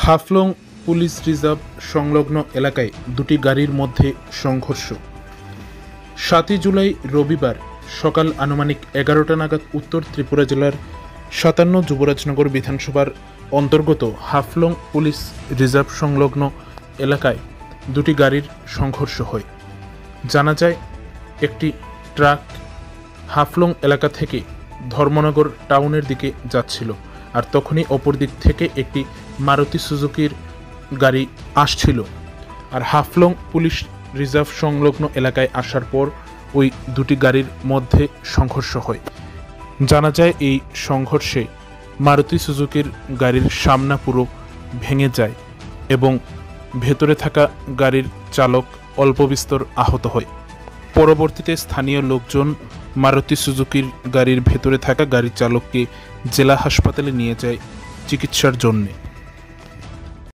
Haflong police reserve সংলগ্ন এলাকায় দুটি গাড়ির মধ্যে সংঘর্ষ। 7 জুলাই রবিবার সকাল আনুমানিক 11টা নাগাদ উত্তর ত্রিপুরা জেলার 57 যুবরাজনগর বিধানসভার অন্তর্গত হাফলং পুলিশ রিজার্ভ সংলগ্ন এলাকায় দুটি গাড়ির সংঘর্ষ হয়। জানা যায়, একটি ট্রাক হাফলং এলাকা থেকে ধর্মনগর টাউনের দিকে যাচ্ছিল, আর তখনই অপর দিক থেকে একটি মারুতি সুজুকির গাড়ি আসছিল। আর হাফলং পুলিশ রিজার্ভ সংলগ্ন এলাকায় আসার পর ওই দুটি গাড়ির মধ্যে সংঘর্ষ হয়। জানা যায়, এই সংঘর্ষে মারুতি সুজুকির গাড়ির সামনা পুরো ভেঙে যায় এবং ভেতরে থাকা গাড়ির চালক অল্প বিস্তর আহত হয়। পরবর্তীতে স্থানীয় লোকজন মারুতি সুজুকির গাড়ির ভেতরে থাকা গাড়ির চালককে জেলা হাসপাতালে নিয়ে যায় চিকিৎসার জন্যে।